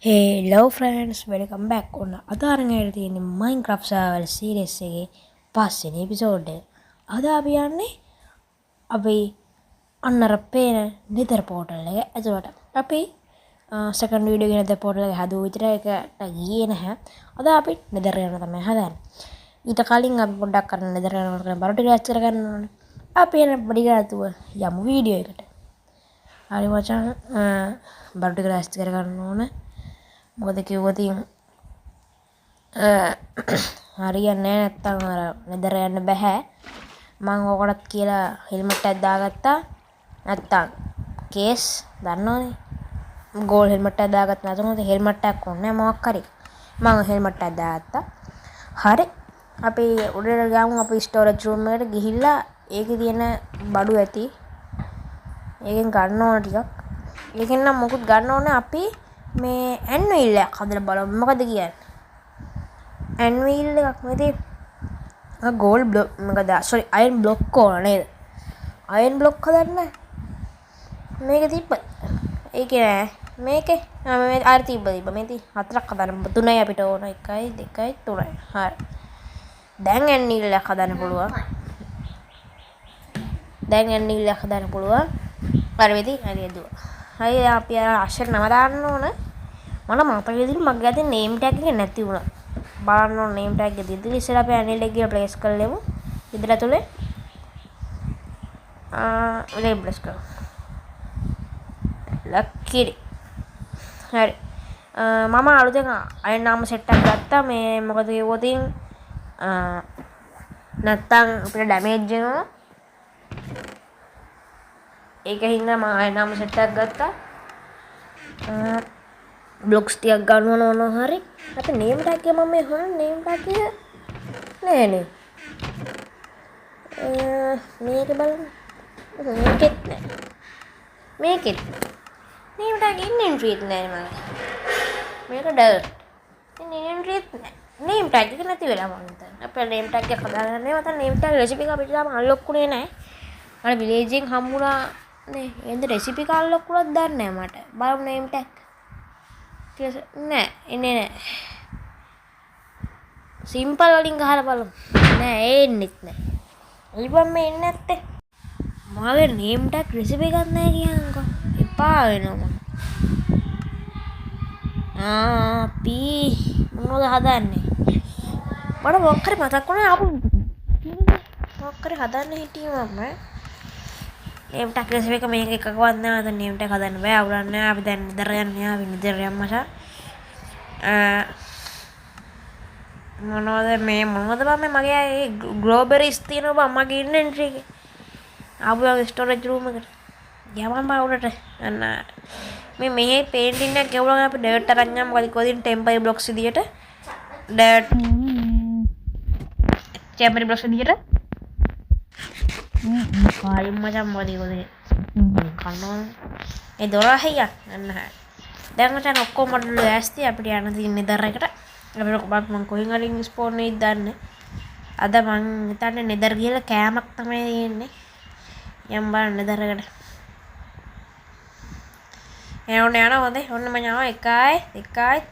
Hello friends, welcome back. අද අරන් ඇවිල්ලා තියෙන්නේ Minecraft server series එකේ පස්වෙනි එපිසෝඩ් එක. අද අපි යන්නේ අපි අන්නර පේන nether portal එක ඇතුළට. අපි second video එකේ nether portal එක හදුව විතර එකට ගියේ නැහැ. අද අපි nether යන තමයි හදන්නේ. ඊට කලින් අපි පොඩ්ඩක් කරන්න nether යනකොට බරට ක්ලාස් කරගන්න ඕනේ. අපි යන පොඩි ගාතුව යමු වීඩියෝ එකට. හරි මචං බරට ක්ලාස් කරගන්න ඕනේ. මොකද කිව්වොත් හරියන්නේ නැත්තම් අර nether යන්න බෑ. මම ඔයකොටත් කියලා හෙල්මට් එකක් දාගත්තා. නැත්තම් කේස් දන්නවනේ. ගෝල් හෙල්මට් එකක් දාගත්තා නැතුනොත් හෙල්මට් එකක් ඕනේ මොකක් හරි. මම හෙල්මට් එකක් දාගත්තා. හරි. අපි උඩට ගමු අපි ස්ටෝරේජ් රූම් එකට ගිහිල්ලා ඒකේ තියෙන බඩු ඇති. ඒකෙන් ගන්න ඕන ටිකක්. ඒකෙන් නම් මොකුත් ගන්න ඕනේ අපි මේ ඇන්විල් එකක් හදලා බලමු මොකද කියන්නේ ඇන්විල් එකක් මෙතේ ගෝල්ඩ් බ්ලොක් මොකද සෝරි අයර්න් බ්ලොක් ඕන නේද අයර්න් බ්ලොක් හදන්න මේක තිබ්බ ඒකේ නෑ මේකේ මේ ආර තිබ්බ මේටි හතරක් හදන්න තුනයි අපිට ඕන 1 2 3 හරි දැන් ඇන්විල් එකක් හදන්න පුළුවන් හරි වෙදි හරි දුවා හයි අපි අක්ෂර නම දාන්න ඕන මම මතක විදිහට මගේ අතේ name tag එක නැති වුණා බලන්න ඕන name tag එක දිද්දි ඉස්සෙල්ලා අපි ඇනිල් එක ගිහලා ප්ලේස් කරලෙමු ඉදලා ඇතුලේ ප්ලේස් කරමු ලක්කිරි හරි මම අලුතෙන් අයන් නාම සෙට් එකක් ගත්තා මේ මොකද කිව්වොත් නැත්තම් අපිට ඩැමේජ් වෙනවා ඒක හින්දා මම අයන් නාම සෙට් එකක් ගත්තා බ්ලොක්ස් ටිකක් ගන්න ඕන හරි අපි නේම් ටැග් එක මම මේ හොයන නේම් ටැග් එක නෑනේ මේක බලන්න මේකෙත් නෑ මේකෙත් නේම් ටැග් ඉන්වෙන්ටරිත් නෑ මම මේක ඩර්ට් ඉන්වෙන්ටරිත් නෑ නේම් ටැග් එක නැති වෙලා මම හිතන්නේ අපේ නේම් ටැග් එක හදාගන්න නේ මත නේම් ටැග් රෙසිපි එක අපිට තාම අන්ලොක් උනේ නෑ අර විලේජ් එකෙන් හම්බුණා නේ එන්ද රෙසිපි එක අන්ලොක් කරලා දන්නේ නෑ මට බලමු නේම් ටැග් නෑ එන්නේ නෑ සිම්පල් වලින් ගහලා බලමු නෑ එන්නෙත් නෑ ඊබම් මේ එන්නේ නැත්තේ මගේ නේම් ටැග් රෙසිපි එකක් නෑ කියන්කෝ එපා වෙනවා අපි මොනවද හදන්නේ මට මොකක් හරි මතක් වුණා ආපු මොකක් හරි හදන්න හිටියේ මම නේම් ටැග් රෙසිපි එක මේක එකකවත් නෑ මට නේම් ටැග් හදන්න බෑ අවුලක් නෑ අපි දැන් නිදර යන්නේ අපි නිදර යන්න මචං මොනවද බං මගේ ඒ ග්ලෝබරිස් තියෙනවා බං මගේ ඉන්වෙන්ටරි එකේ ආපු ස්ටෝරේජ් රූම් එකට යමන් බං උඩට අන්න මේ පේන්ටින් එකක් ගෙවුවා අපි ඩර්ට් අරන් යමු මොකද කොදින් ටෙම්පරරි බ්ලොක්ස් විදියට ඩර්ට් ටෙම්පරරි බ්ලොක්ස් විදියට කායිම් මචං මොකද කොදේ කන්නෝ ඒ දොර හයිය අන්න දැන් මචං ඔක්කොම මොඩල් ඇස්ති අපිට යන්න තියෙන nether එකට අපිට මම කොහෙන් හරි ස්පෝන් වෙයිද දන්නේ අද මං හිතන්නේ nether ගිහලා කෑමක් තමයි තියෙන්නේ යම් බලන්න nether එකට එනෝනේ හොඳයි ඔන්න මම ආවා 1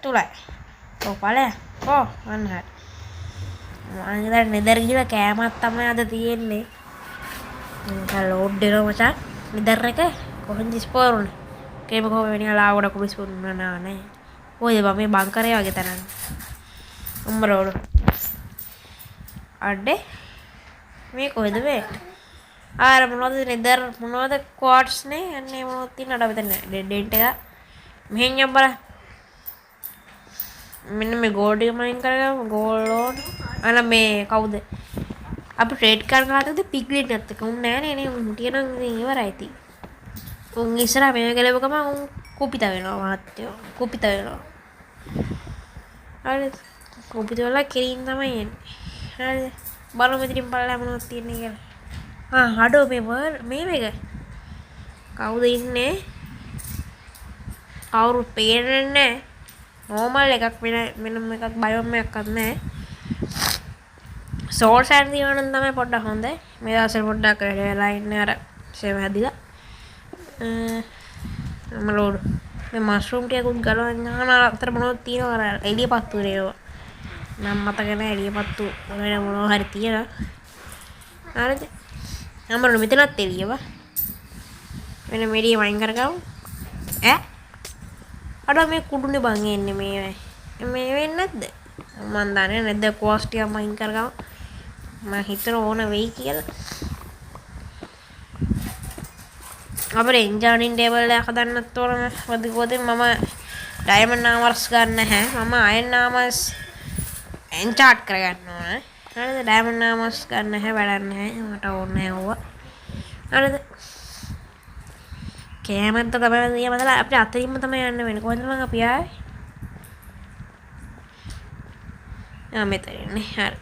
3 ඔව් ඵලයක් ඔව් අන්න හරි මම හිතන්නේ nether ගිහලා කෑමක් තමයි අද තියෙන්නේ ලෝඩ් වෙනවා මචං nether එක කොහෙන්ද ස්පෝන් උනේ කේම කොහොම වෙන්නේ ලාවකට කුඩු ස්පෝන් උනා නේ ඔයද බං මේ බංකරේ වගේ තරන්න උම්බරෝඩ අඩේ මේ කොහෙද මේ ආර මොනවද nether මොනවද quartz නේ අන්නේ මොනවද තියෙනවද අපි දැන් ඩෙන්ට් එක මෙහෙන් යම් බලන්න මෙන්න මේ ගෝල්ඩ් එක මයින් කරගමු ගෝල්ඩ් අන මේ කවුද අපි ට්‍රේඩ් කරන කාටද පිග්ලිට් නැත් එක උන් නෑනේ නේ උන් හිටියනම් ඉතින් ඉවරයි ඉතින් උන් ඉස්සරහ මේ ගලව ගම උන් කුපිත වෙනවා මහත්තයෝ කුපිත වෙනවා හරි කුපිත වෙලා කෙලින් තමයි එන්නේ හරි බලමු ඉතින් බලලා මොනවද තියෙන්නේ කියලා හඩෝ මේ මේක කවුද ඉන්නේ කවුරුත් පේන්නේ නැහැ නෝමල් එකක් මෙන්න මේකක් බයෝම් එකක්වත් නැහැ සෝල් සෑන්ඩ් තියනවා නම් තමයි පොඩ්ඩක් හොඳයි මේ දවස්වල පොඩ්ඩක් වෙලා ඉන්නේ අර සේම හැදිලා මම ලෝඩ් මේ මස්රූම් ටිකකුත් ගලවන්න යන අතර මොනවද තියෙනවද අර එළියපත්තු නේද නම් මතක නැහැ එළියපත්තු වෙන මොනවා හරි තියෙනවා හරිද අම්මර මෙතනත් එළියව වෙන මෙඩිය වයින් කරගමු ඈ අර මේ කුඩුනේ බං එන්නේ මේ වෙන්නේ නැද්ද මන් දන්නේ නැද්ද කෝස් ටික වයින් කරගමු මම හිතන ඕන වෙයි කියලා අපේ එන්ජිනින් ටේබල් එක හදන්නත් ඕන වදිකෝද මම ඩයමන්ඩ් නාමර්ස් ගන්න නැහැ මම අයන් නාමර්ස් එන්චාර්ට් කරගන්න ඕන හරිද ඩයමන්ඩ් නාමර්ස් ගන්න නැහැ වැඩක් නැහැ මට ඕනේ නැහැ ඕවා හරිද කෑමත් තමයි දියමදලා අපිට අතරින්ම තමයි යන්න වෙන්නේ කොහෙන්ද මං අපි ආයේ මෙතනනේ හරි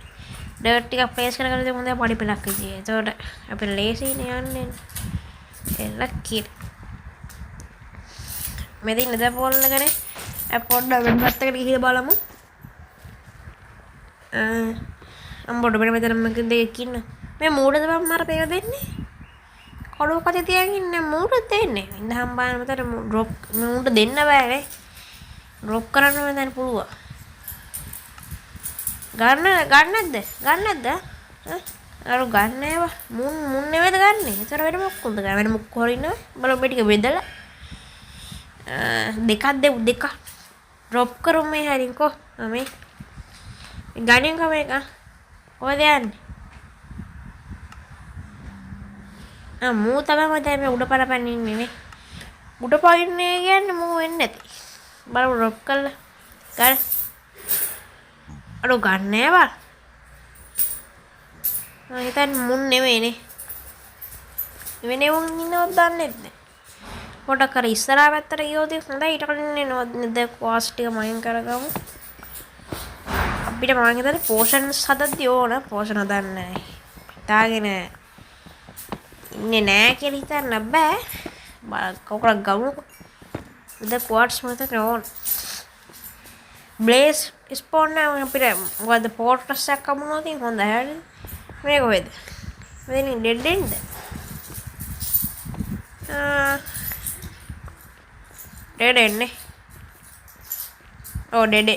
ඩර්ට් ටිකක් ප්ලේස් කරගෙන ඉතින් හොඳයි පඩි පෙලක් විදියට ඒතකොට අපිට ලේසියිනේ යන්නේ එලක්කිර මෙදින් නේද පොල්ලගෙන පොඩ්ඩක් වෙන පැත්තකට ගිහින් බලමු අම්බොඩ මෙතන දෙකක් ඉන්න මේ මූඩද මම මාර පේව දෙන්නේ කඩුව කඩේ තියන් ඉන්නේ මූඩ දෙන්නේ ඉඳහම් බාන මතට ඩ්‍රොප් මූඩ දෙන්න බෑනේ ඩ්‍රොප් කරන්න මම දැන් පුළුවන් ගන්නද අර ගන්න ඒවා මුන් නෙවෙයිද ගන්නෙ ඒතර වෙන මොකක්ද ගන්න වෙන මොකක් හොර ඉන්නව බලමු මේ ටික බෙදලා දෙකක් දෙමු දෙකක් ඩ්‍රොප් කරමු මේ හරින් කො මේ ගණන් කම එක කොහෙද යන්නේ මූ තමයි මම මේ උඩ පරපන්න ඉන්නේ නේ උඩ පයින්නේ කියන්නේ මූ වෙන්නේ නැති බලමු ඩ්‍රොප් කරලා ගන්න අර ගන්න ඒවා හිතන්නේ මුන් නෙවෙයිනේ වෙනේ උන් ඉන්නවද දන්නේ නැහැ පොඩක් අර ඉස්සරහා පැත්තට ගියොත් හොඳයි ඊට කලින් නේද කෝස් ටික මයින් කරගමු අපිට මම හිතන්නේ පෝෂන්ස් හදද්දී ඕන පෝෂන් හදන්න නැහැ හිතාගෙන ඉන්නේ නැහැ කියලා හිතන්න බෑ කවුරුක් ගමුකෝ ඉත ක්වාඩ්ස් මතක ඕන බ්ලේස් ස්පෝන් නම් අපිට මොකද පෝර්ටස් එකක් කමුනොත් හොඳයි හරිද මේක කොහෙද මෙතනින් ඩෙඩ් එන්ඩ් ඩෙඩ් එන්නේ ඔව් ඩෙඩ්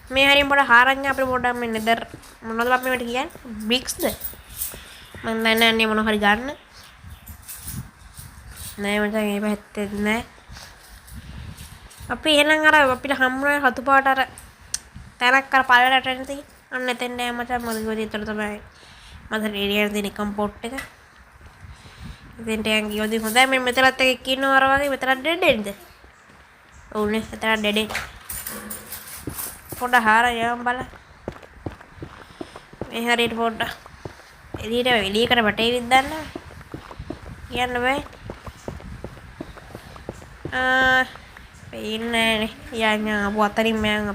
මේ හරියට පොඩ හාරඤ්ඤා අපිට පොඩක් මේ නෙදර් මොනවද අපි මේකට කියන්නේ බ්‍රික්ස්ද මම දන්නේ නැහැ මොන හරි ගන්න නෑ මචං මේ පැත්තේ නෑ අපි එහෙනම් අර අපිට හම්බුනේ රතු පාට අර තැනක් අර පළලට එන්න තියෙන අන්න එතෙන් නෑ මචං මම ගියොත් ඒතර තමයි මම රේඩියන් දෙන කම්පෝට් එක ඉතින් ටෑන් ගියොත් හොඳයි මේ මෙතනත් එකක් ඉන්නවා අර වගේ මෙතනත් ඩෙඩ් එන්ඩ් ඕනේ එතන ඩෙඩ් පොඩ හාරයම් බල මේ හරියට පොඩ එළියකට වටේ විද්දන්න කියන්න බෑ පේන්නේ යන්න අපු අතරින් මයන්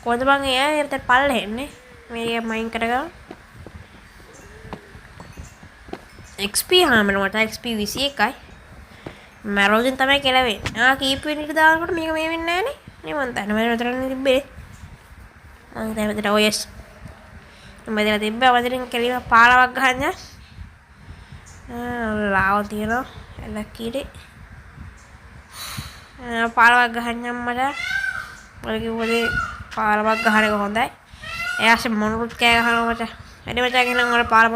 කොහොමද බං එයා ඒකට පල්ල එන්නේ මේ මයින් කරගන්න XP හාමනවට XP 21යි මැරෝජන් තමයි කෙලවෙන්නේ කීප් වෙනිට දානකොට මේක මේ වෙන්නේ නැහනේ නේ මන් දන්නේ මම උතරන්නේ තිබ්බේ මම දැන් ඔයස් මම දැන් තිබ්බා වදිරින් කෙලිම පාරවක් ගහන්න ලාව තියනවා ලක්කීටි පාරවක් ගහන්න මට මම කිව්වද පාරවක් ගහන එක හොඳයි එයාට මොනුත් කෑ ගහනවා මචං වැඩි මචං එහෙනම් වල පාරම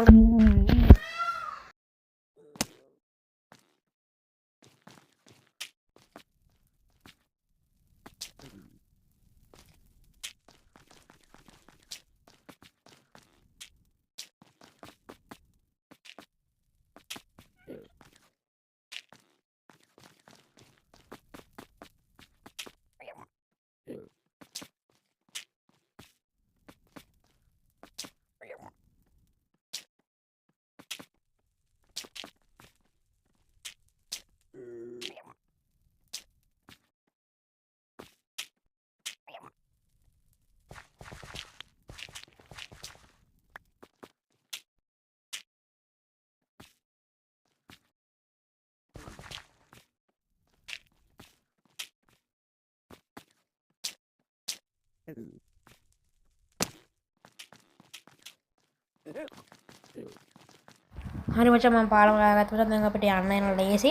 හරි මචං මම පාලම ගාගත්තා දැන් අපිට යන්න යන ලේසි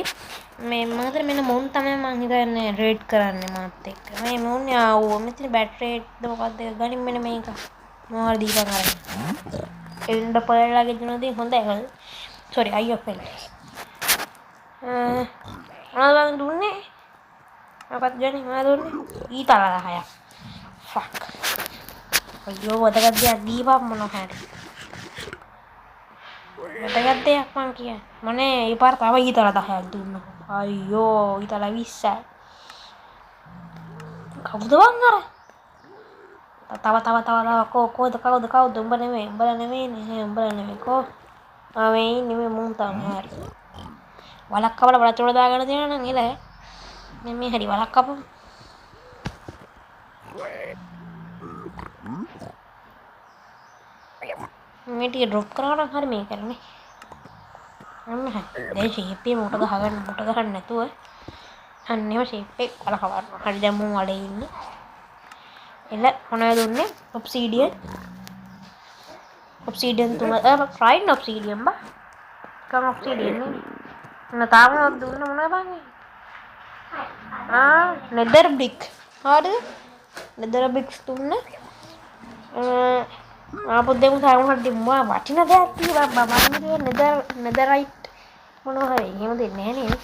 මේ මම හිතන්නේ මෙන්න මොන් තමයි මම හිතන්නේ රේට් කරන්නේ මාත් එක්ක මේ මොන් ආවෝ මෙතන බැටරි රේට්ද මොකක්ද ගනින් මෙන්න මේක මොනවද දීපන් අරගෙන එන්න පළලාගේ දුනදී හොඳයි සෝරි අයියෝ ෆෙල් මොනවද දුන්නේ මොකක්ද ගන්නේ මොනවද දුන්නේ ඊතල 10ක් ෆක් අයියෝ වදගත් දෙයක් දීපන් මොනවා හරි වැදගත් දෙයක් මං කියන්නේ මොනේ ඒ පාර තව ඊතල 10ක් දුන්නා අයියෝ ඊතල 20ක් කවුද බං අර තව කවුද උඹ නෙමෙයි කෝ මේ ඉන්නේ මුන් තමයි හරි වලක් කපලා බලතොල දාගෙන තියෙනවා නම් එල මේ හරි වලක් කපමු මේ ටික ඩ්‍රොප් කරනවා හරි මේ කරන්නේ අන්න හරි දැන් ෂේප් එක මුට ගහන්න නැතුව අන්නේම ෂේප් එක වල කවන්න හරි දැන් මුන් වලේ ඉන්නේ එල මොනවද දුන්නේ ඔබ්සිඩියන් තුන ෆ්‍රයිඩ් ඔබ්සිඩියන් බා කම ඔබ්සිඩියන් නේ තාම දුන්න මොනවද බං නෙදර් බ්‍රික් හරිද නෙදර් බ්‍රික්ස් දුන්න පොද්දෙමු තාම හරි දෙම්මා වටින දෙයක් තියලා බබන්නේ නෙදරයිට් මොනවා හරි එහෙම දෙන්නේ නැහැ නේ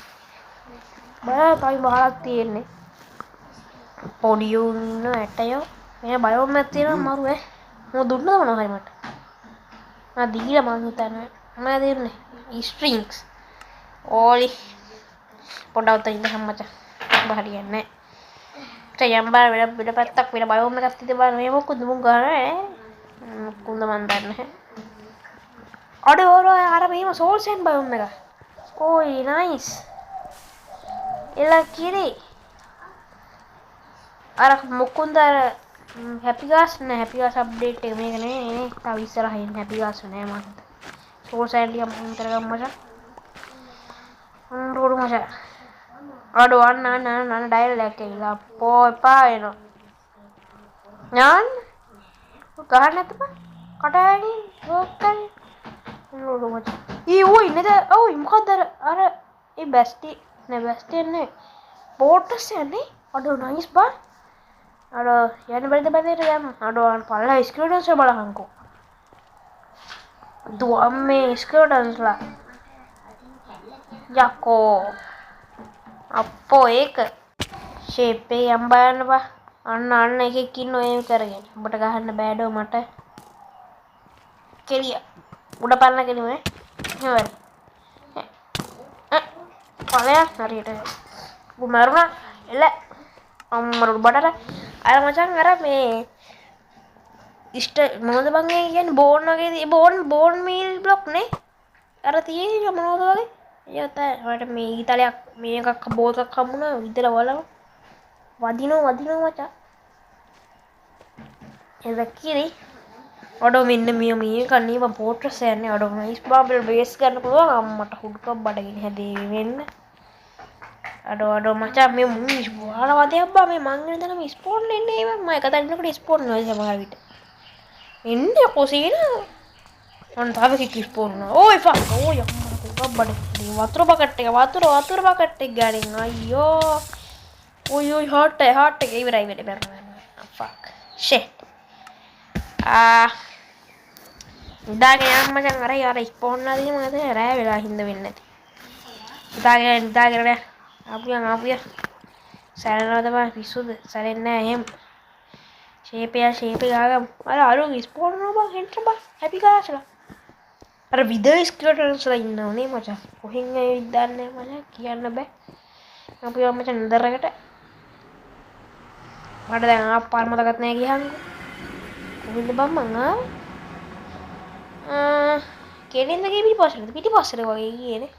බෑ තයි බහලක් තියෙන්නේ පොඩි උන්න ඇටයෝ මේ බයෝම් එකක් තියෙනවා මරු මොකද දුන්නද මොනවා හරි මට දීලා මං හිතන්නේ මොනවද දෙන්නේ ස්ට්‍රින්ග්ස් ඕලි පොඩ්ඩක් තව ඉන්න මචං හරියන්නේ නැහැ යම්බා වෙන පැත්තක් වෙන බයෝම් එකක් තියලා මේ මොකද මුන් ගන්න කුන්ද මන් දන්නේ අඩේ අර මෙහෙම සෝල් සෙන් බයෝම් එක ඕයි නයිස් එලා කිරි අර මුකුන්ද අර හැපි ගාස් අප්ඩේට් එක මේක නේ තව ඉස්සරහින් හැපි ගාස් නෑ මම සෝල් සෙන් ටික මම කරගමු මචං රෝඩු මචං අඩෝ අන්න ඩයල් එකක් කියලා අපෝ එපා එනවා ඥාන් ගහන්න නැතපා කටහඬින් ඕකයි නෝඩු මචං ඌයි නේද ඔව් මොකද්ද අර ඒ බැස්ටි නේ බෝට්ස් යන්නේ අඩෝ නයිස් බා අඩෝ යන්න බැරිද බැලේට යන්න අඩෝ පල්ලා ස්ක්‍රීන්ස් බලහන්කෝ දුවම්මේ ස්ක්‍රීන්ස්ලා යකෝ අපෝ ඒක ෂේප් එක යම් බලන්න බා අන්න එකෙක් ඉන්නෝ ඒ කරගෙන ඔබට ගහන්න බෑඩෝ මට කෙලිය උඩ පල්ලා කෙලිමේ හරි පලයක් හරියට මරුණා එල අම්මරුඩ බඩට අර මචං අර මේ ඉෂ්ට මොනවද බං ඒ කියන්නේ බෝන් වගේ බෝන් මීල් බ්ලොක් නේ අර තියෙන්නේ මොනවද වගේ ඒත් මට මේ ඊතලයක් මේකක් බෝල් එකක් හම්බුණා විතර වලම වදිනවා මචං ඒක කිරි ඔඩෝ මෙන්න මේ කන්නේ මම පෝට්‍රස් යන්නේ ඔඩෝ නයිස් බබල් බේස් ගන්න පුළුවන් අම්මට හුඩ්කක් බඩගිනි හැදේ වෙන්න අඩෝ මචං මේ මුන් වල වදයක් බා මේ මං ඉඳලා ස්පෝන් එන්නේ මම එක තැනකට ස්පෝන් වෙනවා සමහර විට එන්නේ කොසීන ඔන්න තව කික් ස්පෝන් වෙනවා ඕයි ෆක් ඕයි අම්මට බඩ වතුර බකට් එක ගානින් අයියෝ ඔයි හාට් එක ඉවරයි වෙලේ බැලුවා ෆක් ෂිට් ඉදාගෙන යන්න මචං අර ස්පෝන් වලින් මම හිතන්නේ රෑ වෙලා හින්දා වෙන්නේ නැති ඉදාගෙන ආපුය සැරෙනවද බා පිස්සුද සැරෙන්නේ නැහැ එහෙම ෂේප් එක ගාගමු අර අලු ස්පෝන් වල බං හෙන්ට බා හැපි ගාස්ලා අර විදේ ස්ක්‍රීන්ස්ලා ඉන්නවනේ මචං කොහෙන් ඇවිත් දන්නේ මචං කියන්න බෑ අපි මචං නදරකට මට දැන් ආපාර මතකත් නැහැ ගියන්කෝ කොහෙන්ද බං මං කෙලින්ද ගියේ පිටිපස්සට වගේ ගියේනේ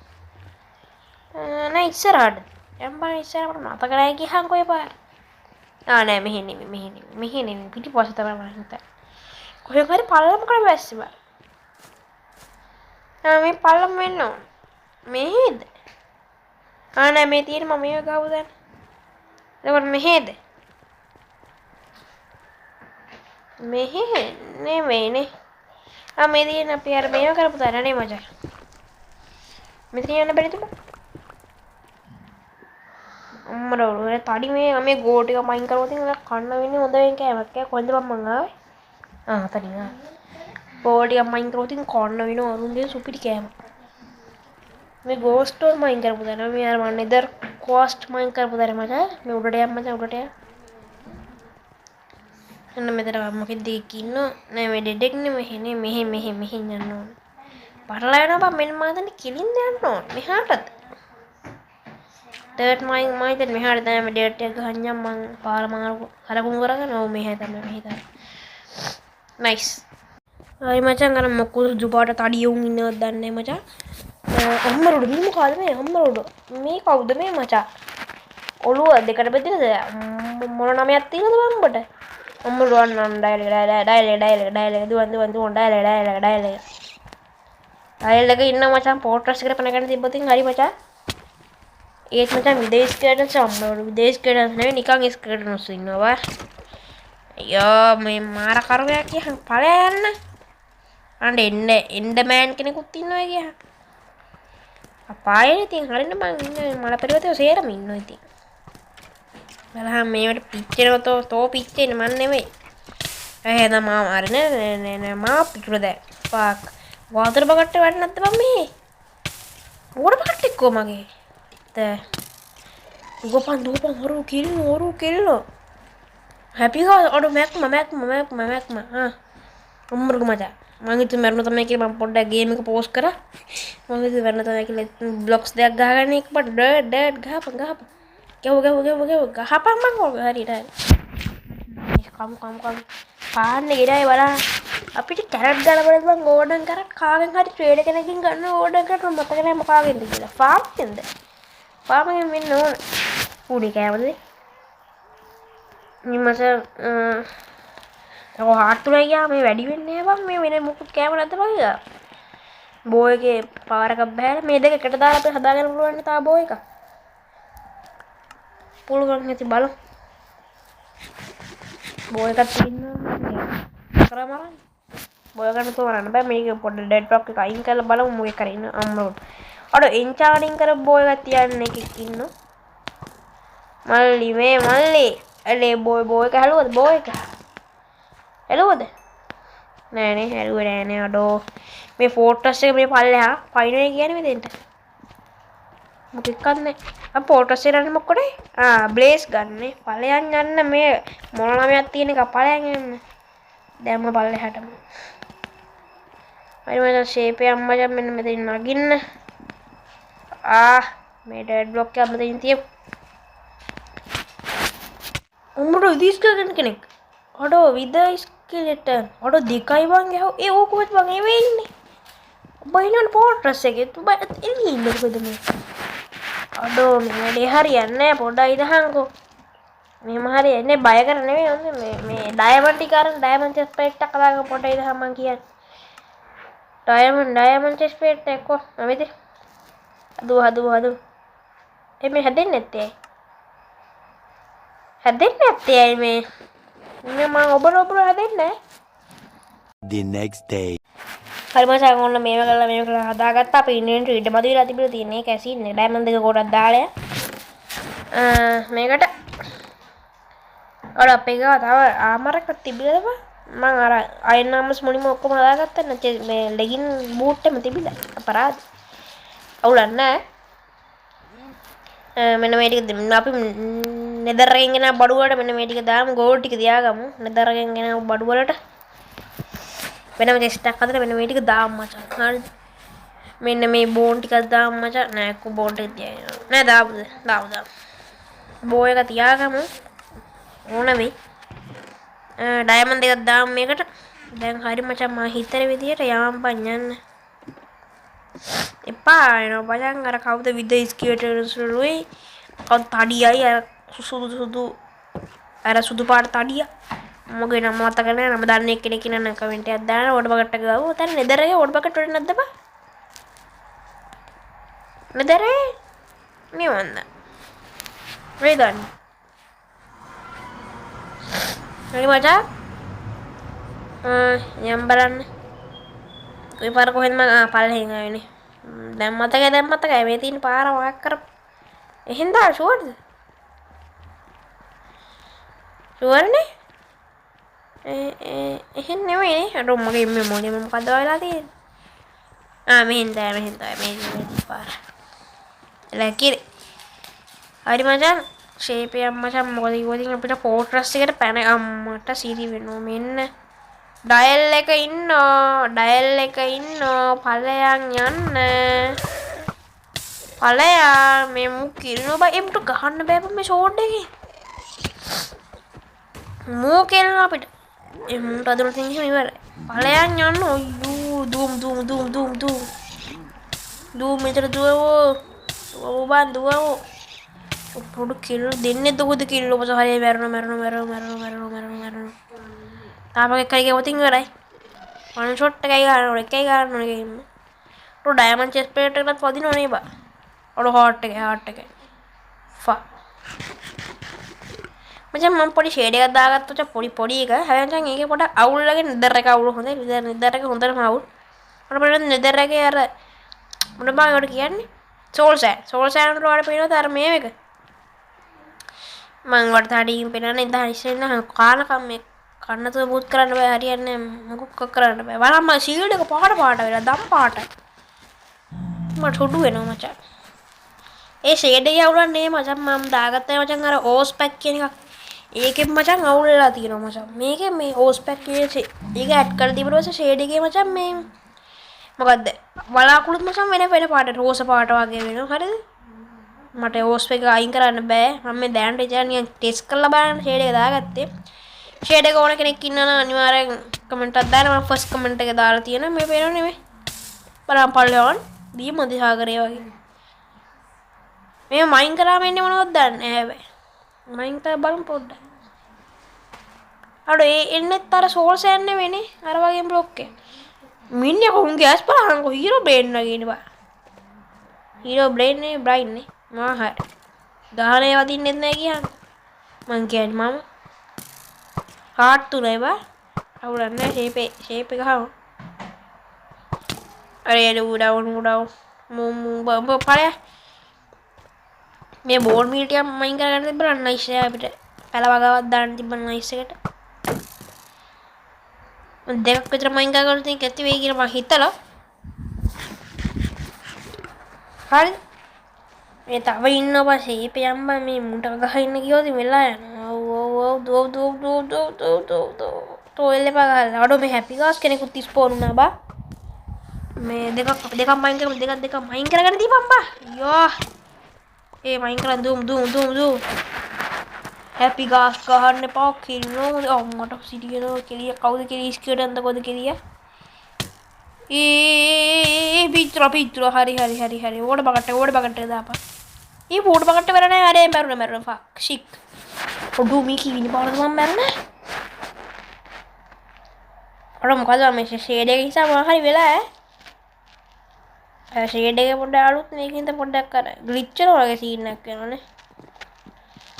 නෑ ඉස්සරහට යම්බා ඉස්සරහට මතක නැහැ ගියන්කෝ ඒ පාර නෑ මෙහෙ නෙමෙයි පිටිපස්ස තමයි මම හිතන්නේ කොහෙන් හරි පල්ලමකට බැස්සේ බා මේ පල්ලම වෙන්න ඕන මෙහෙද නෑ මේ තියෙන මම මේක ගාව දැන් එතකොට මෙහෙද මෙහෙ නෙමෙයිනේ මේ තියෙන අපි අර මේව කරපු තැන නේ මචං මෙතන යන්න බැරිද අම්මර ඔය තඩි මේ ගෝ ටික මයින් කරවතින් කන්න වෙන්නේ හොඳ වෙන් කෑමක් කොහෙන්ද මං ආවේ තනින් ගෝ ටික මයින් කරවතින් කන්න වෙන අරුන්ගේ සුපිරි කෑම මේ ගෝස්ට් මයින් කරපු දන මේ අර මන් ඉදර් කොස්ට් මයින් කරපු දර මචං මේ උඩට යන්න මචං උඩට යන්න එන්න මෙතන මොකෙද ඉන්න නෑ මේ ඩෙඩෙක් නෙමෙයි මෙහෙ යන්න ඕන පටලා යනවා බං මෙන්න මම හිතන්නේ කිලින්ද යන්න ඕන මෙහාටද ඩර්ට් මයින් දැන් මෙහාට තමයි මේ ඩර්ට් එක ගහන්නම් මං පාර මාරු හරකුම් කරගෙන ඔව් මෙහෙ තමයි මෙහෙ තමයි නයිස් ආයි මචං අර මොකද දුපාට තඩියුන් ඉන්නවද දන්නේ මචං අම්මරොඩ මේ මොකද මේ අම්මරොඩ මේ කවුද මේ මචං ඔළුව දෙකට බෙදලාද මොන නමයක් තියෙනවද බං උඹට අම්මරොඩ නන් ඩයලොග් දුවන් ඩයලොග් අයලක ඉන්න මචං පෝට්‍රස් එකට පණ ගන්න තිබ්බොතින් හරි මචං ඒත් මචං විදේශ කඩන්ස් අම්මරොඩ විදේශ කඩන්ස් නෙවෙයි නිකන් ස්කඩන්ස් ඉන්නවා අයියෝ මේ මාර කරවයක් කියහන් ඵලයා යන්න අන්න එන්න මෑන් කෙනෙකුත් ඉන්නවා කියහන් අපායේ ඉතින් හරින්න මං ඉන්නේ මල පෙරවතේ සේරම ඉන්නවා ඉතින් බලහන් මේවට පිච්චෙනව තෝ පිච්චෙන්නේ මන් නෙමෙයි එහෙනම් මාම අරනේ නෑ මා පිටුර දැන් පාක් වතුර බකට්ට වැඩ නැද්ද බං මේ වතුර බකට්ට එක්කෝ මගේ ගොපන් දූපන් හොරු කිල්ලෝ හැපි ගා අඩ මැක්ම උම්මරුක මචං මං හිතුවේ මරණ තමයි කියලා මං පොඩ්ඩක් ගේම් එක පෝස්ට් කරා මං හිතුවේ මරණ තමයි කියලා බ්ලොක්ස් දෙකක් ගහගන්න එක පට ඩඩ් ගහපන් ගැව ගහපන් මං හරියට කම් පාන්නේ ගිරයි බලන්න අපිට කැරට් ගන්න බලද්දි මං ඕඩන් කරත් කාගෙන් හරි ට්‍රේඩ් කෙනකින් ගන්න ඕඩන් කරලා මතක නැහැ මොකාගෙන්ද කියලා ෆාම් එකෙන් වෙන්න ඕන පුඩි කෑමද නිමස ඔය හාට්ටුලා ගියා මේ වැඩි වෙන්නේ නැහැ බං මේ වෙන මොකුත් කෑම නැද්ද බං බෝ එකේ පාරක බහැලා මේ දෙක එකට දාලා අපිට හදාගන්න පුළුවන් නේ තා බෝ එක පුළුවන් නැති බලමු බෝ එකක් තියෙනවා කරමරන්න බෝ එකට තෝරන්න බෑ මේක පොඩ්ඩ ඩෙඩ් ඩ්‍රොප් එක අයින් කරලා බලමු මොකේ කරේ ඉන්න අම්මරොඩ් අර එන්චාඩින් කර බෝ එකක් තියන්න එකෙක් ඉන්නෝ මල්ලි අනේ බෝ එක හැලුවද බෝ එක හැලුවද නෑනේ හැලුවේ නෑනේ අඩෝ මේ ෆෝටෝස් එක මේ පල්ලෙහා පයින්වේ කියන්නේ මෙතෙන්ට මොකෙක්වත් නෑ අප ෆෝටෝස් එක යන්නේ මොකටද බ්ලේස් ගන්නනේ පල්ලෙයන් යන්න මේ මොන නමයක් තියෙන එක පල්ලෙයන් යන්න දැම්ම පල්ලෙහාටම හරි මචං ෂේප් එක අම්මචන් මෙන්න මෙතන නගින්න මේ ඩෙඩ් බ්ලොක් එක මෙතන තියමු උඹට විදිස් කරන කෙනෙක් අඩෝ විදයිස් ස්කෙලටන් අඩෝ දෙකයි බං ගහුව ඒ ඕකවත් බං ඒ වෙ ඉන්නේ උඹ ඉන්න පෝට්‍රස් එකේ උඹ එළියේ ඉන්නද කොහෙද මේ අඩෝ මේ වැඩේ හරියන්නේ නැහැ පොඩ්ඩක් ඉඳහන්කෝ මේම හරියන්නේ බය කර නෙවෙයි හොඳේ මේ ඩයමන්ඩ් ඉකාරන් ඩයමන්ඩ් චෙස් ප්ලේට් එකක් අදාගෙන පොඩ්ඩක් ඉඳහන් මං කියන්නේ ඩයමන්ඩ් චෙස් ප්ලේට් එක කො නේද හදුව එමේ හැදෙන්නේ නැත්තේ මේ මම ඔබ හැදෙන්නේ the next day හරි මචං ඔන්න මේව කරලා හදාගත්තා අපි ඉන්නේ ඊට මදි වෙලා තිබිලා තියෙන්නේ කැසින් නේ ඩයමන්ඩ් එක කොටක් දාලා මේකට අර අපේ ගාව තව ආමරයක් තිබිලාද මම අර අයන්නාමස් මුලින්ම ඔක්කොම හදාගත්තා නේ මේ ලෙගින් බූට් එකම තිබිලා අපරාධ අවුලක් නැහැ මෙන්න මේ ටික අපි නෙදර් එකෙන් ගෙන බඩු වලට මෙන්න මේ ටික දාමු ගෝල්ඩ් ටික තියාගමු නෙදර් එකෙන් ගෙන බඩු වලට වෙනම ටෙස්ට් එකක් හදලා මෙන්න මේ ටික දාමු මචං හරිද මෙන්න මේ බෝන් ටිකක් දාමු මචං නෑ කො බෝන් ටික තියාගෙන නෑ දාමු බෝ එක තියාගමු ඕන වෙයි ඩයමන්ඩ් එකක් දාමු මේකට දැන් හරි මචං මම හිතන විදියට යවම්පන් යන්න එපා එනවා බයං අර කවුද විදේශ ස්කේටර්ස්ලුයි කවුද තඩියයි අර සුදු පාට තඩිය මගේ නම මතක නැහැ නම දන්නේ කෙනෙක් ඉන්න කමෙන්ට් එකක් දාන්න ඕඩ බකට් එක ගාව උතන නෙදර් එකේ ඕඩ බකට් වල නැද්ද බා නෙදර් මේ වන්ද මේ දන්නේ හරි මචං යම් බලන්න ඔය පාර කොහෙන්ද මම පල්ලෙහෙන් ආවේනේ දැන් මතකයි මේ තියෙන පාර මාක් කර එහෙන් දා ෂුවර්ද ෂුවර්නේ එහෙන් නෙමෙයි අර මගේ මොනේ මොකද වෙලා තියෙන්නේ මෙහෙන් තමයි මේ පාර ලැකිරි හරි මචං ෂේප් එක මචං මොකද ඉතින් අපිට ෆෝට්‍රස් එකට පැන අම්මට සිරි වෙනවා මෙන්න ඩයල් එක ඉන්නෝ ඵලයන් යන්න ඵලයා මේ මු කිරිනෝ බා එමුට ගහන්න බෑ මේ ෂෝට් එකේ මු කෙරන අපිට එමුට අදුන තින් ඉවරයි ඵලයන් යන්න අයියෝ දුම් මෙතන දුවෝ බන් දුවෝ පොඩු කිල්ල දෙන්නේ දුකද කිල්ල ඔබ හරිය මැරෙනවා තාපක එකයි වතින් ඉවරයි වන් ෂොට් එකයි ගන්න ඕනේ ගේම් ටු ඩයමන්ඩ් චෙස්ට් ප්ලේට් එකකට වදිනවනේ බා ඔඩ හාට් එක ෆා මචං මම පොඩි ෂේඩ් එකක් දාගත්තා පොඩි එක හැබැයි මේකේ පොඩක් අවුල් ලගේ නෙදර් එක අවුල් හොඳයි නෙදර් එක හොඳටම අවුල් මට නෙදර් එකේ අර මොන බං ඒකට කියන්නේ සෝල් සෑන්ඩ් වල පේනවද අර මේ එක මං වලට හඩින් පේනනේ ඉඳන් ඉස්සෙල්ලා කානකම් මේ කන්න තුන බූත් කරන්න බෑ හරියන්නේ මොකක් කරන්න බෑ බලන්න මම ෂීල්ඩ් එක පාට වෙලා දම් පාටයි මට හුඩු වෙනවා මචං ඒ ෂේඩ් එක අවුලක් නේ මචං මම දාගත්තා මචං අර ඕස් පැක් කියන එකක් ඒකෙන් මචං අවුල් වෙලා තියෙනවා මචං මේකේ මේ ඕස් පැක් කියන ඒක ඇඩ් කරලා තිබුණ පස්සේ ෂේඩ් එකේ මචං මේ මොකද්ද වලාකුළුත් මචං වෙන පාට රෝස පාට වගේ වෙනවා හරිද මට ඕස් එක අයින් කරන්න බෑ මම මේ දැනට ඉතින් නිකන් ටෙස්ට් කරලා බලන්න ෂේඩ් එක දාගත්තේ ෂේඩ් එක ඕන කෙනෙක් ඉන්නවා නම් අනිවාර්යෙන් කමෙන්ට් එකක් දාන්න මම ෆස්ට් කමෙන්ට් එක දාලා තියෙනවා මේ පේනව නෙමෙයි බලන්න පල්ලෙවන් දී මොදි සාගරේ වගේ මේ මයින් කරාම එන්නේ මොනවද දන්නේ නැහැ හැබැයි මයින් කරලා බලමු පොඩ්ඩක් අර එන්නෙත් අර සෝල් සෑන් නෙවෙයිනේ අර වගේ බ්ලොක් එක මිනිහ කොහොම ගෑස් බලහන්කෝ හීරෝ බ්‍රේන් වගේ නේ බා හීරෝ බ්‍රේන් නේ බ්‍රයින් නේ මා හරි ගහනේ වදින්නෙත් නැහැ කියන්නේ මං කියන්නේ මම හાર્ට් තුනයි බා අවුලක් නැහැ ෂේප් එක හාව අර උඩව මම පාරේ මේ බෝල් මීටියක් මයින් කරගන්න තිබ්බලා නයිස් එක අපිට පැල වගාවක් දාන්න තිබ්බා නයිස් එකට දෙකක් විතර මයින් කරගන්න තියෙන කැති වෙයි කියලා මම හිතලා හරි මේ තව ඉන්නවා ෂේප් යම්බා මේ මුට ගහින්න ගියොත් වෙලා යනවා ඔව් තෝල් එක ගහලා අඩෝ මේ හැපි ගාස් කෙනෙකුත් ස්පෝන් වුණා බා මේ දෙකක් මයින් කරමු දෙකක් මයින් කරගන්න දීපන් බා අයියෝ ඒ මයින් කරන් දුම් හැපි ගාස් ගහන්න එපා කින්නෝ අම්මට සිටියනෝ කෙලිය කවුද කෙලිය ස්කියුට් අන්ත කොද කෙලිය පිට්‍ර හරි ඕඩ බගට දාපන් ඒ පෝඩ බගට වෙරණ අරේ මැරුණ ෆක් ෂික් පොඩු මීකි විනි පාරද මම මැරුණේ අර මොකද මේ ෂේඩ් එක නිසා මොනවා හරි වෙලා ෂේඩ් එක පොඩ්ඩක් අලුත් මේකින්ද පොඩ්ඩක් අර ග්ලිච් වෙන වගේ සීන් එකක් වෙනවනේ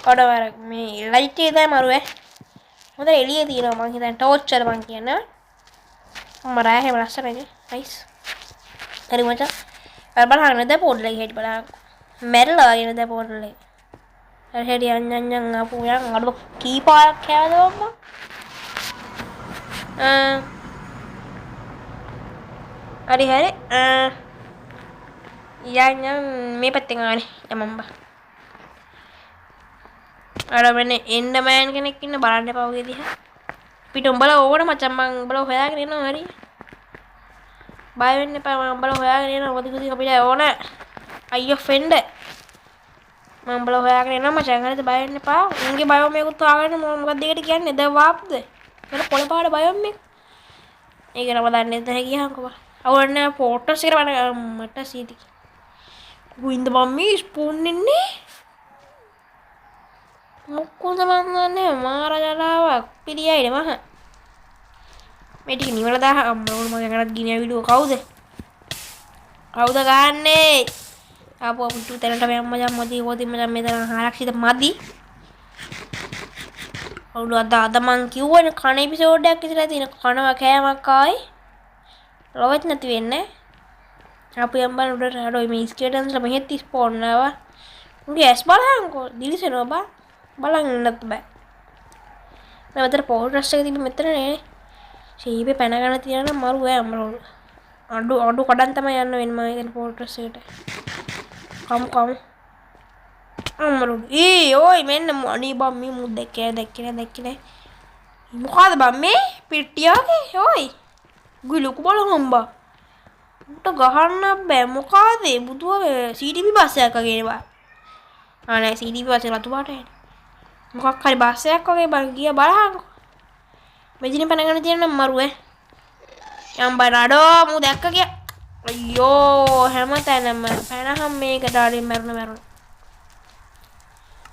ඔඩවර මේ ලයිට් එක තමයි මරුවේ හොඳ එළියේ තියෙනවා මං හිතන්නේ ටෝච් එක මං කියන්නේ මම රෑ හැම ලස්සනයි නයිස් හරි මචං අර බලන්න දැන් පොඩ්ඩක් හිට බලන්න මැරලා වගේ නේද පොඩ්ඩක් අර හෙඩි අඤ්ඤඤ්ඤං ආපු යන් අර කීපාරක් කෑවද හරි යන් මේ පැත්තෙන් ආනේ යමම්බ අර වෙන්නේ එන්න මෑන් කෙනෙක් ඉන්න බලන්න එපා ඔගේ දිහා පිට උඹලා ඕකට මචං මං උඹලා හොයාගෙන එනවා හරි බය වෙන්න එපා මම උඹලා හොයාගෙන එනවා මොකද අපිට ඕන අයියෝ ෆ්‍රෙන්ඩ් මම උඹලා හොයාගෙන එනවා මචං හරිද බය වෙන්න එපා උන්ගේ බයෝ මේකුත් හොයාගෙන මොකක්ද ඒකට කියන්නේ ද වාප්ද මට පොළ පාඩ බයෝ මේක ඒක නම දන්නේ නැහැ කියහන්කෝ බා අවුන්නේ ෆෝටෝස් එක මට සීටි ගුයින්ද මම්මි ස්පූන් ඉන්නේ මොකද මන්නේ මාර ජලාවක් පිළියයිද මහ මේ ටික නිවල දාහ අම්මෝ මගේ කරත් ගිනිය වීඩියෝ කවුද ගන්නේ ආපෝ පුතු තැනට මේ අම්මා මොදි මම මෙතන ආරක්ෂිත මදි අවුල අද මං කිව්වනේ කන එපිසෝඩ් එකක් ඉතලා තියෙන කනවා කෑමක් ආයි ලොවෙත් නැති වෙන්නේ අපි යම්බන් උඩට හඩොයි මේ ස්කේටන්ස්ල මෙහෙත් ස්පෝන්නවා උගේ ඇස් බලහන්කෝ දිලිසෙනවා බා බලන් ඉන්නත් බෑ මෙතර පොල් රස්ටක තිබ මෙතරනේ ශීපේ පැනගන තියෙන මරු ඇමරු අඩු කඩන් තම යන්න වෙන්ම ඉතින් පෝල්ට්‍රස්සට කම්කම් අමරු ඒ ඕයි මෙන්න අනී බම් මේ මුත් දැක්කනේ මොකාද බම් මේ පිට්ටියාගේ ඕයි ගුයි ලොකු බල හම්බා උට ගහන්න බෑ මොකාදේ බුදුව සීඩිපි බස්සයක් වගේවා ආනෑ සීඩිපි බස්සේ රතු පාටයි මොකක් හරි බස්සයක් වගේ බං ගියා බලහංකෝ මෙදින පැනගෙන තියෙන මරුවේ යම් බනඩෝ මු දැක්ක කිය අයියෝ හැම තැනම පැනහම් මේක ඩාලින් මැරුණ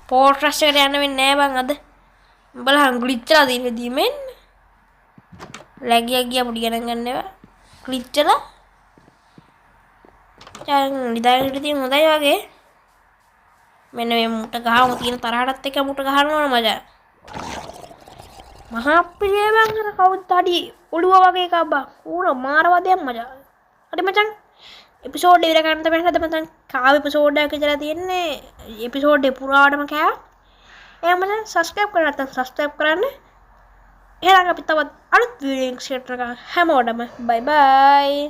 පෝට්‍රස් එකට යන්න වෙන්නේ නෑ බං අද බලහන් ග්ලිච්චලා තියෙන දීමෙන් ලැගිය ගියා මුඩි ගණන් ගන්නවා ග්ලිච්චලා දැන් නිදාගෙන තියෙන හොඳයි වගේ මෙන්න මේ මුට ගහමු තියෙන තරහටත් එක්ක මුට ගහනවා මචං මහා අප්පිරිය බං අර කවුද අඩි ඔළුව වගේ එකක් බං ඌර මාරවදයක් මචං හරි මචං එපිසෝඩ් එක ඉවර කරන්න තමයි හද මචං කාව එපිසෝඩ් එකක් ඉඳලා තියෙන්නේ එපිසෝඩ් එක පුරාවටම කෑවා එහෙනම් මචං සබ්ස්ක්‍රයිබ් කරලා නැත්නම් සබ්ස්ක්‍රයිබ් කරන්න එහෙනම් අපි තවත් අලුත් වීඩියෝ එකක් ෂෙයාර් කරනවා හැමෝටම බයි බයි